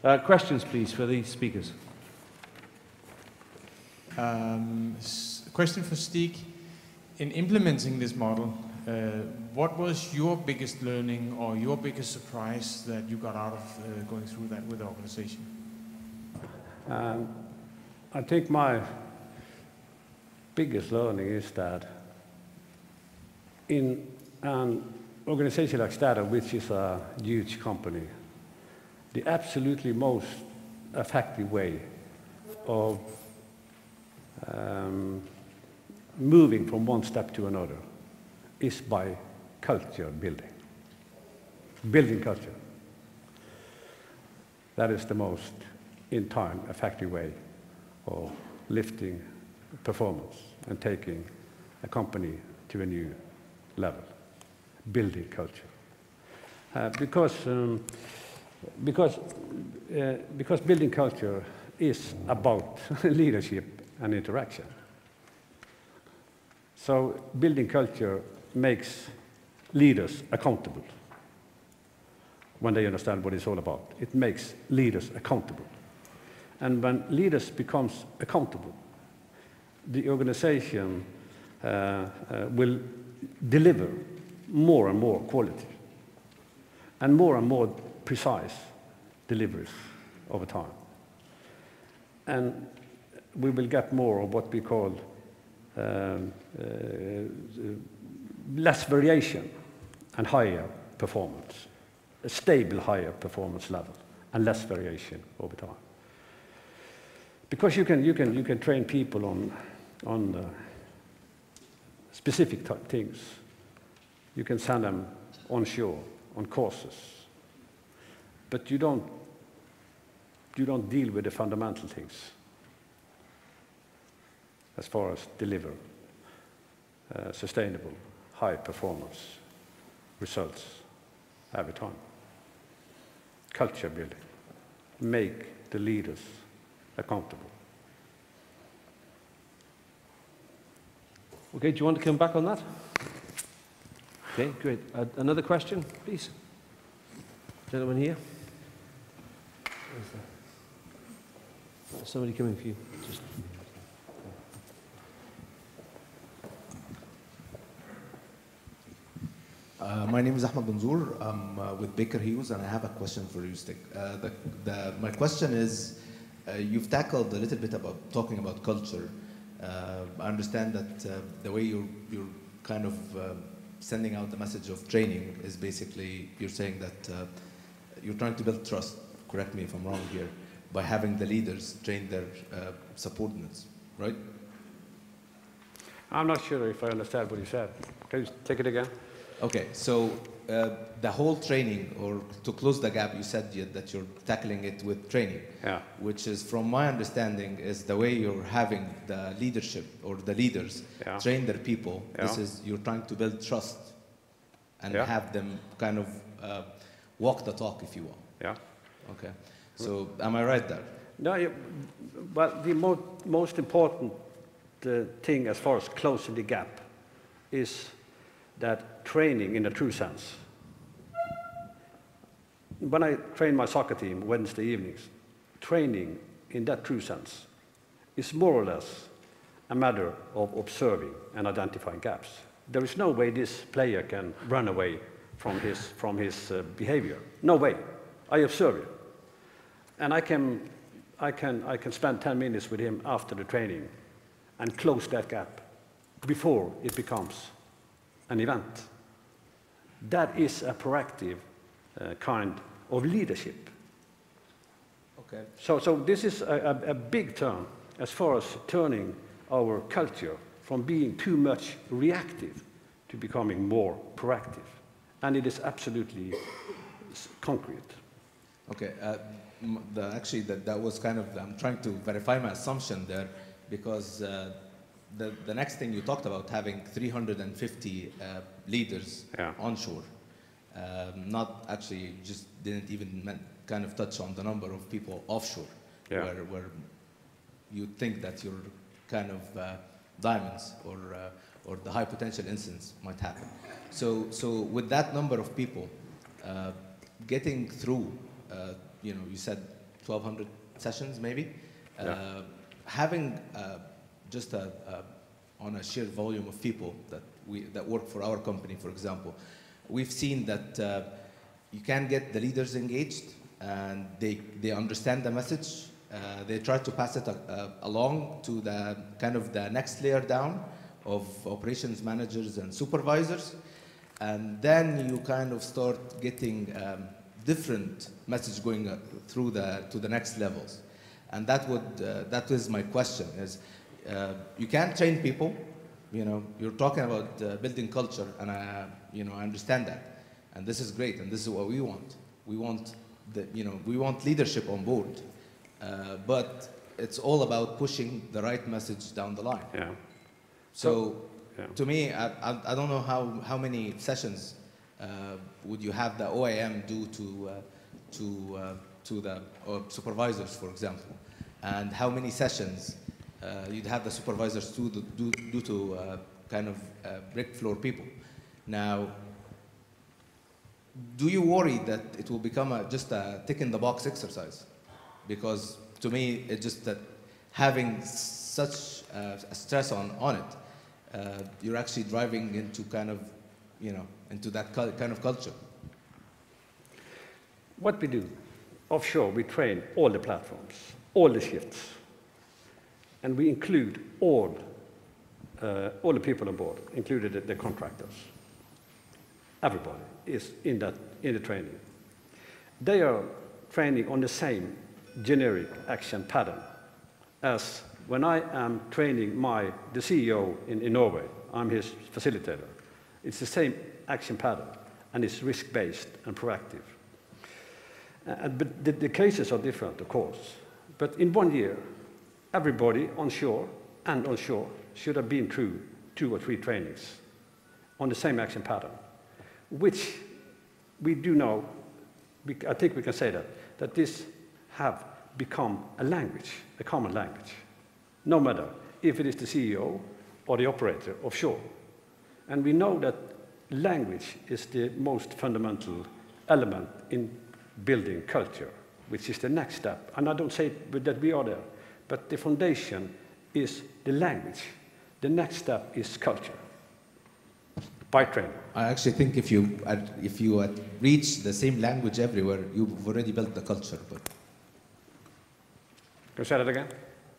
Questions, please, for the speakers. Question for Stig. In implementing this model, what was your biggest learning or your biggest surprise that you got out of going through that with the organization? I think my biggest learning is that in an organization like Stellberg, which is a huge company, the absolutely most effective way of moving from one step to another is by culture building. Building culture. That is the most, in time, effective way of lifting performance and taking a company to a new level. Building culture. Because building culture is about leadership and interaction. So building culture makes leaders accountable when they understand what it's all about. It makes leaders accountable. And when leaders becomes accountable, the organization will deliver more and more quality and more precise deliveries over time. And we will get more of what we call less variation and higher performance, a stable higher performance level and less variation over time. Because you can train people on specific things. You can send them onshore on courses, but you don't deal with the fundamental things as far as deliver sustainable, high performance results every time. Culture building. Make the leaders accountable. Okay, do you want to come back on that? Okay, great. Another question, please. Gentleman here. There's somebody coming for you. Just... My name is Ahmed Benzour. I'm with Baker Hughes, and I have a question for you, Stig. My question is, you've tackled a little bit about talking about culture. I understand that the way you're kind of sending out the message of training is basically, you're saying that you're trying to build trust, correct me if I'm wrong here, by having the leaders train their subordinates, right? I'm not sure if I understand what you said. Can you take it again? Okay, so the whole training, or to close the gap, you said that you're tackling it with training, yeah. Which is, from my understanding, is the way you're having the leadership or the leaders train their people. This is, you're trying to build trust and have them kind of walk the talk, if you will. Yeah. Okay. So am I right there? No, but the most important thing as far as closing the gap is that training in a true sense. When I train my soccer team Wednesday evenings, training in that true sense is more or less a matter of observing and identifying gaps. There is no way this player can run away from his behavior. No way. I observe it. And I can spend 10 minutes with him after the training and close that gap before it becomes an event. That is a proactive kind of leadership. Okay. So this is a big turn as far as turning our culture from being too much reactive to becoming more proactive. And it is absolutely concrete. Okay. Actually, that was kind of, I'm trying to verify my assumption there, because the next thing you talked about, having 350 leaders onshore, not actually, just didn't even kind of touch on the number of people offshore, where you think that your kind of diamonds or the high potential incidents might happen. So with that number of people, getting through, you know, you said 1,200 sessions maybe. Yeah. Having just on a sheer volume of people that work for our company, for example, we've seen that you can get the leaders engaged and they understand the message. They try to pass it along to the kind of the next layer down of operations managers and supervisors. And then you kind of start getting different message going through to the next levels. And that is my question, is you can train people, you're talking about building culture, and I understand that. And this is great, and this is what we want. We want we want leadership on board, but it's all about pushing the right message down the line. Yeah. So yeah. to me, I don't know how many sessions would you have the OIM do to the supervisors, for example, and how many sessions you'd have the supervisors do to kind of brick floor people. Now, do you worry that it will become just a tick-in-the-box exercise? Because to me, it's just that having such a stress on it, you're actually driving into kind of, into that kind of culture. What we do, offshore, we train all the platforms, all the shifts, and we include all the people on board, included the contractors. Everybody is in the training. They are training on the same generic action pattern as when I am training the CEO in Norway. I'm his facilitator. It's the same action pattern, and it's risk-based and proactive. But the cases are different, of course. But in 1 year, everybody onshore and onshore should have been through 2 or 3 trainings on the same action pattern, which we do know, I think we can say that this have become a language, a common language, no matter if it is the CEO or the operator offshore. And we know that language is the most fundamental element in building culture, which is the next step. And I don't say that we are there, but the foundation is the language. The next step is culture, by training. I actually think if you had reached the same language everywhere, you've already built the culture. But can you say that again?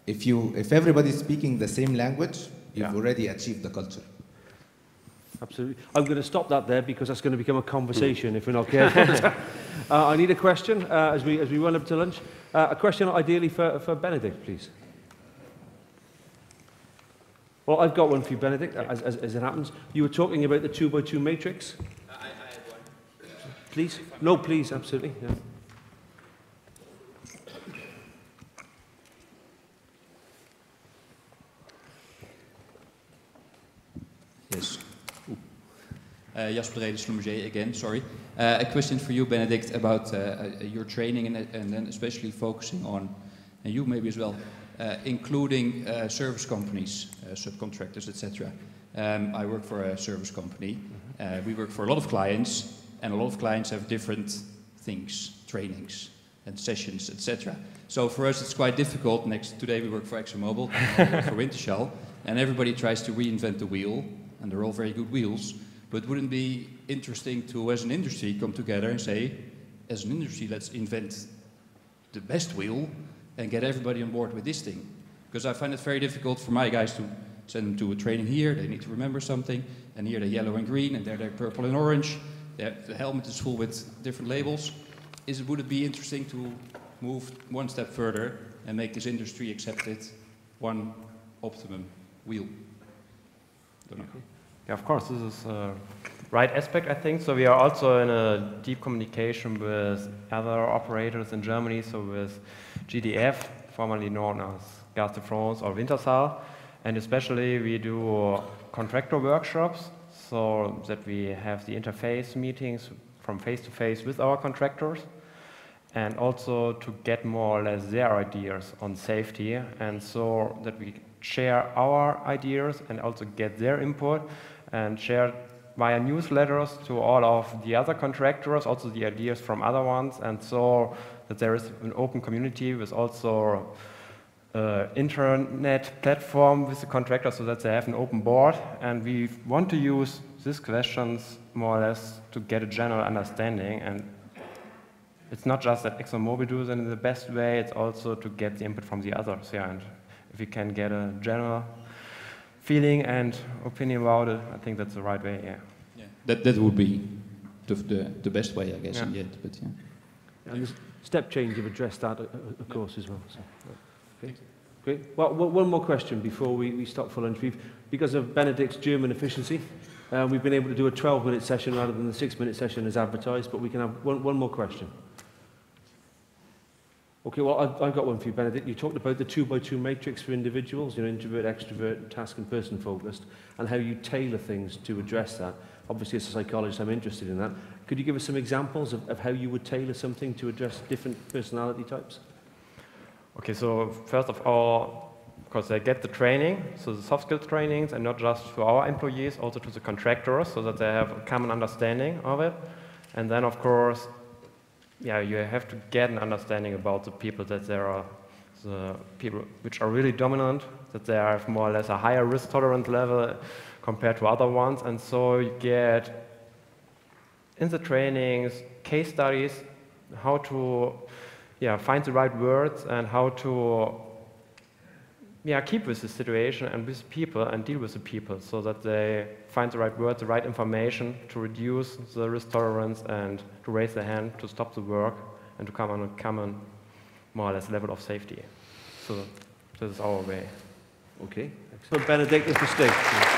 If everybody's speaking the same language, you've already achieved the culture. Absolutely. I'm going to stop that there because that's going to become a conversation if we're not careful. I need a question as we run up to lunch. A question ideally for Benedikt, please. Well, I've got one for you, Benedikt, as it happens. You were talking about the 2x2 matrix. I had one. Please? No, please, absolutely. Yeah. Yes. Jasper Reden, Schlumberger again, sorry. A question for you, Benedikt, about your training and then especially focusing on, and you maybe as well, including service companies, subcontractors, etc. I work for a service company. We work for a lot of clients, and a lot of clients have different things, trainings and sessions, etc. So for us, it's quite difficult. Today we work for ExxonMobil, for Wintershall, and everybody tries to reinvent the wheel, and they're all very good wheels. But wouldn't it be interesting to, as an industry, come together and say, as an industry, let's invent the best wheel and get everybody on board with this thing? Because I find it very difficult for my guys to send them to a training here, they need to remember something, and here they're yellow and green, and there they're purple and orange. The helmet is full with different labels. Would it be interesting to move one step further and make this industry accept it, one optimum wheel? Don't know. Yeah, of course, this is the right aspect, I think. So we are also in a deep communication with other operators in Germany, so with GDF, formerly known as Gaz de France or Wintershall, and especially we do contractor workshops, so that we have the interface meetings from face to face with our contractors, and also to get more or less their ideas on safety, and so that we share our ideas and also get their input and share via newsletters to all of the other contractors, also the ideas from other ones, and so that there is an open community with also internet platform with the contractor so that they have an open board, and we want to use these questions more or less to get a general understanding, and it's not just that ExxonMobil does it in the best way, it's also to get the input from the others, yeah, and if we can get a general feeling and opinion about it, I think that's the right way, yeah. That would be the best way, I guess, in the end, but yeah. And the step change, you've addressed that, of course, as well. So. Okay. Great. Well, one more question before we stop for lunch. Because of Benedikt's German efficiency, we've been able to do a 12-minute session rather than the 6-minute session as advertised, but we can have one more question. Okay, well, I've got one for you, Benedikt. You talked about the 2x2 matrix for individuals, introvert, extrovert, task and person focused, and how you tailor things to address that. Obviously, as a psychologist, I'm interested in that. Could you give us some examples of how you would tailor something to address different personality types? Okay, so first of all, because they get the training, so the soft skills trainings, and not just for our employees, also to the contractors, so that they have a common understanding of it. And then, of course, yeah, you have to get an understanding about the people, that there are the people which are really dominant, that they have more or less a higher risk tolerance level compared to other ones. And so you get, in the trainings, case studies, how to find the right words and how to keep with the situation and with people and deal with the people so that they find the right words, the right information to reduce the risk tolerance and to raise their hand to stop the work and to come on a common, more or less, level of safety. So this is our way. Okay. Excellent. Benedikt, Mr. Stig.